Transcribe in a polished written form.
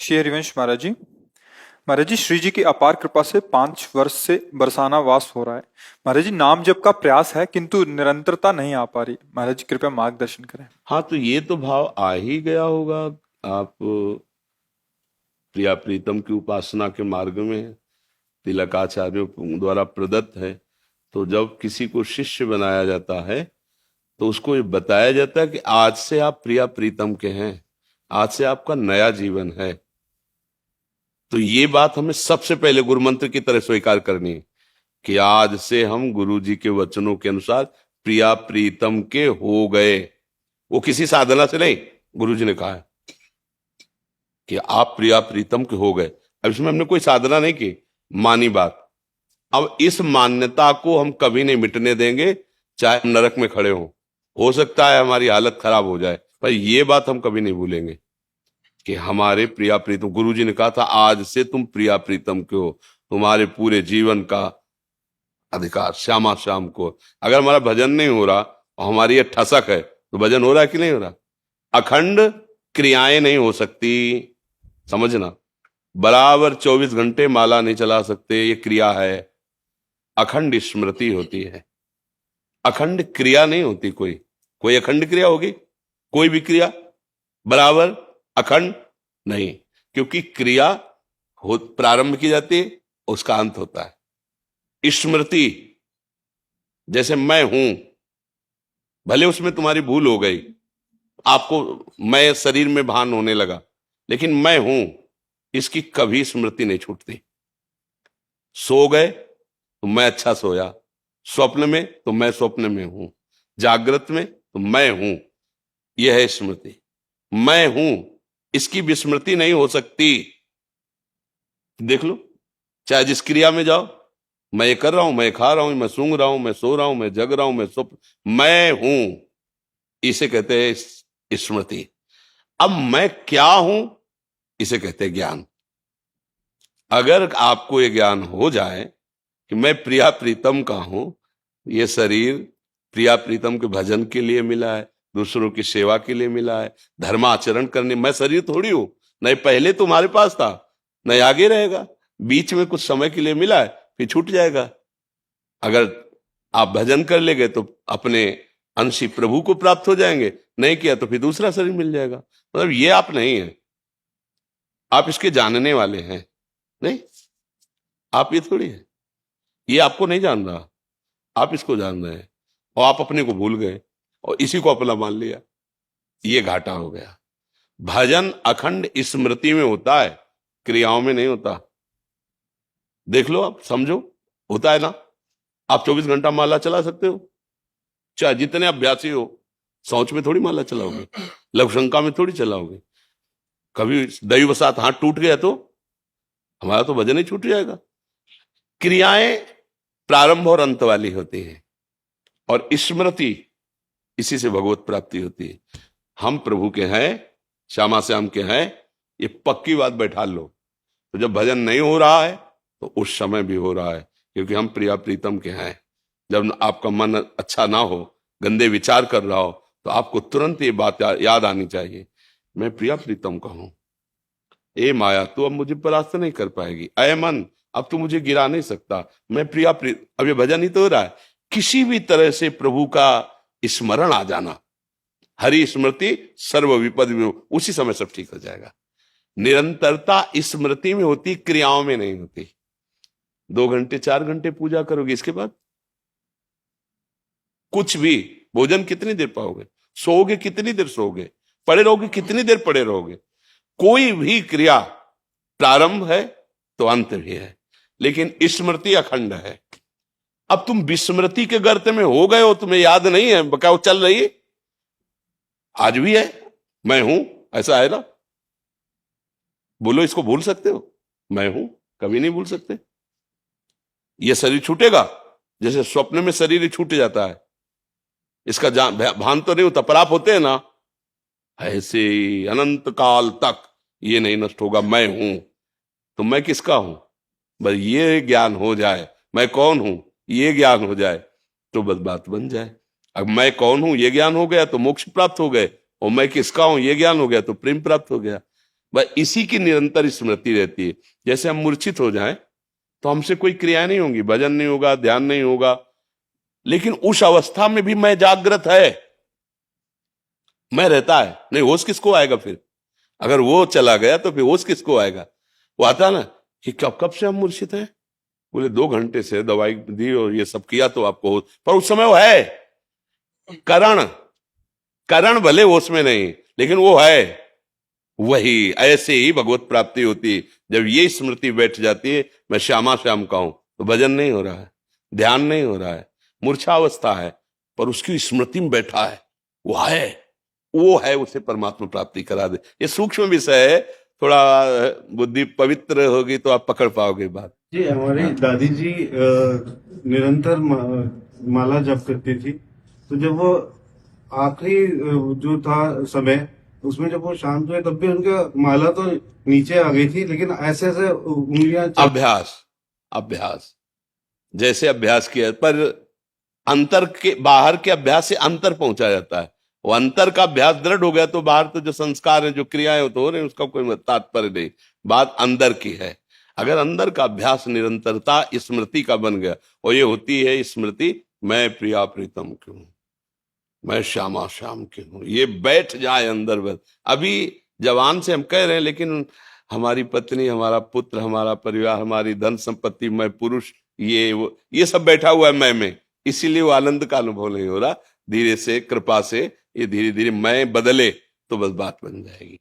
श्री हरिवंश महाराज जी श्री जी की अपार कृपा से 5 वर्ष से बरसाना वास हो रहा है। महाराज जी नाम जप का प्रयास है किंतु निरंतरता नहीं आ पा रही। महाराज जी कृपया मार्गदर्शन करें। हाँ, तो ये तो भाव आ ही गया होगा। आप प्रिया प्रीतम की उपासना के मार्ग में हैं, तिलकाचार्यों द्वारा प्रदत्त है। तो जब किसी को शिष्य बनाया जाता है तो उसको ये बताया जाता है कि आज से आप प्रिया प्रीतम के हैं, आज से आपका नया जीवन है। तो ये बात हमें सबसे पहले गुरु मंत्र की तरह स्वीकार करनी है कि आज से हम गुरु जी के वचनों के अनुसार प्रिया प्रीतम के हो गए। वो किसी साधना से नहीं, गुरु जी ने कहा है कि आप प्रिया प्रीतम के हो गए। अब इसमें हमने कोई साधना नहीं की, मानी बात। अब इस मान्यता को हम कभी नहीं मिटने देंगे, चाहे हम नरक में खड़े हों। हो सकता है हमारी हालत खराब हो जाए, पर ये बात हम कभी नहीं भूलेंगे कि हमारे प्रिया प्रीतम, गुरु जी ने कहा था आज से तुम प्रिया प्रीतम के हो, तुम्हारे पूरे जीवन का अधिकार श्यामा श्याम को। अगर हमारा भजन नहीं हो रहा और हमारी ये ठसक है तो भजन हो रहा है कि नहीं हो रहा? अखंड क्रियाएं नहीं हो सकती, समझना। बराबर 24 घंटे माला नहीं चला सकते, ये क्रिया है। अखंड स्मृति होती है, अखंड क्रिया नहीं होती। कोई अखंड क्रिया होगी? कोई भी क्रिया बराबर अखंड नहीं, क्योंकि क्रिया हो प्रारंभ की जाती है, उसका अंत होता है। स्मृति जैसे मैं हूं, भले उसमें तुम्हारी भूल हो गई, आपको मैं शरीर में भान होने लगा, लेकिन मैं हूं इसकी कभी स्मृति नहीं छूटती। सो गए तो मैं अच्छा सोया, स्वप्न में तो मैं स्वप्न में हूं, जागृत में तो मैं हूं। यह है स्मृति। मैं हूं इसकी विस्मृति नहीं हो सकती। देख लो, चाहे जिस क्रिया में जाओ, मैं ये कर रहा हूं, मैं खा रहा हूं, मैं सूंघ रहा हूं, मैं सो रहा हूं, मैं जग रहा हूं, मैं स्वप्न, मैं हूं, इसे कहते हैं स्मृति। अब मैं क्या हूं, इसे कहते हैं ज्ञान। अगर आपको ये ज्ञान हो जाए कि मैं प्रिया प्रीतम का हूं, ये शरीर प्रिया प्रीतम के भजन के लिए मिला है, दूसरों की सेवा के लिए मिला है, धर्माचरण करने। मैं शरीर थोड़ी हूं, नहीं पहले तुम्हारे पास था, नहीं आगे रहेगा। बीच में कुछ समय के लिए मिला है, फिर छूट जाएगा। अगर आप भजन कर लेंगे तो अपने अंशी प्रभु को प्राप्त हो जाएंगे, नहीं किया तो फिर दूसरा शरीर मिल जाएगा। मतलब ये आप नहीं है, आप इसके जानने वाले हैं। नहीं, आप ये थोड़ी है, ये आपको नहीं जान रहा, आप इसको जान रहे हैं, और आप अपने को भूल गए और इसी को अपना मान लिया। ये घाटा हो गया। भजन अखंड स्मृति में होता है, क्रियाओं में नहीं होता। देख लो, आप समझो, होता है ना। आप 24 घंटा माला चला सकते हो, चाहे जितने अभ्यासी हो। सोच में थोड़ी माला चलाओगे, लघुशंका में थोड़ी चलाओगे। कभी दैववशात हाथ टूट गया तो हमारा तो भजन ही छूट जाएगा। क्रियाएं प्रारंभ और अंत वाली होती हैं, और स्मृति, इसी से भगवत प्राप्ति होती है। हम प्रभु के हैं, श्यामा श्याम के हैं, ये पक्की बात बैठा लो। तो जब भजन नहीं हो रहा है तो उस समय भी हो रहा है, क्योंकि हम प्रिया प्रीतम के हैं। जब आपका मन अच्छा ना हो, गंदे विचार कर रहा हो, तो आपको तुरंत ये बात याद आनी चाहिए, मैं प्रिया प्रीतम का हूं। ए माया, तू अब मुझे परास्त नहीं कर पाएगी। अय मन, अब तू मुझे गिरा नहीं सकता। मैं प्रिया अब ये भजन ही तो हो रहा है। किसी भी तरह से प्रभु का स्मरण आ जाना, हरि स्मृति सर्व विपद में, उसी समय सब ठीक हो जाएगा। निरंतरता स्मृति में होती, क्रियाओं में नहीं होती। 2 घंटे 4 घंटे पूजा करोगे, इसके बाद कुछ भी, भोजन कितनी देर पाओगे, सोओगे कितनी देर सोओगे, पड़े रहोगे कितनी देर पड़े रहोगे। कोई भी क्रिया प्रारंभ है तो अंत भी है, लेकिन स्मृति अखंड है। अब तुम विस्मृति के गर्त में हो गए हो, तुम्हें याद नहीं है, बकाओ चल रही है, आज भी है, मैं हूं, ऐसा है ना। बोलो, इसको भूल सकते हो? मैं हूं कभी नहीं भूल सकते। यह शरीर छूटेगा, जैसे स्वप्न में शरीर छूट जाता है, इसका भान तो नहीं होता, पर आप होते हैं ना, ऐसे अनंत काल तक ये नहीं नष्ट होगा। मैं हूं, तो मैं किसका हूं? बस ये ज्ञान हो जाए, मैं कौन हूं ये ज्ञान हो जाए, तो बस बात बन जाए। अब मैं कौन हूं ये ज्ञान हो गया तो मोक्ष प्राप्त हो गए, और मैं किसका हूं ये ज्ञान हो गया तो प्रेम प्राप्त हो गया। वह इसी की निरंतर स्मृति रहती है। जैसे हम मूर्छित हो जाएं तो हमसे कोई क्रिया नहीं होगी, भजन नहीं होगा, ध्यान नहीं होगा, लेकिन उस अवस्था में भी मैं जागृत है, मैं रहता है। नहीं, होश किसको आएगा फिर? अगर वो चला गया तो फिर होश किसको आएगा? वो आता ना कि कब कब से हम मूर्छित हैं, बोले 2 घंटे से दवाई दी और ये सब किया तो आपको होश, पर उस समय वो है। करण भले होश में नहीं, लेकिन वो है। वही ऐसे ही भगवत प्राप्ति होती है। जब ये स्मृति बैठ जाती है, मैं श्यामा श्याम कहूं, तो भजन नहीं हो रहा है, ध्यान नहीं हो रहा है, मूर्छावस्था है, पर उसकी स्मृति में बैठा है, वो है, उसे परमात्मा प्राप्ति करा दे। ये सूक्ष्म विषय है, थोड़ा बुद्धि पवित्र होगी तो आप पकड़ पाओगे बात। जी, हमारी दादी जी निरंतर माला जप करती थी। तो जब वो आखिरी जो था समय, उसमें जब वो शांत हुए तब भी उनका माला तो नीचे आ गई थी, लेकिन ऐसे ऐसे उंगलियां अभ्यास जैसे अभ्यास किया, पर अंतर के बाहर के अभ्यास से अंतर पहुंचा जाता है। वो अंतर का अभ्यास दृढ़ हो गया तो बाहर तो जो संस्कार है, जो क्रियाएं तो हो रही हैं, उसका कोई तात्पर्य नहीं। बात अंदर की है। अगर अंदर का अभ्यास निरंतरता स्मृति का बन गया, और ये होती है स्मृति, मैं प्रिया प्रीतम क्यों, मैं श्यामा श्याम क्यों हूं, ये बैठ जाए अंदर बस। अभी जवान से हम कह रहे हैं, लेकिन हमारी पत्नी, हमारा पुत्र, हमारा परिवार, हमारी धन संपत्ति, मैं पुरुष, ये सब बैठा हुआ है मैं में, इसीलिए वो आनंद का अनुभव नहीं हो रहा। धीरे से, कृपा से ये धीरे धीरे मैं बदले तो बस बात बन जाएगी।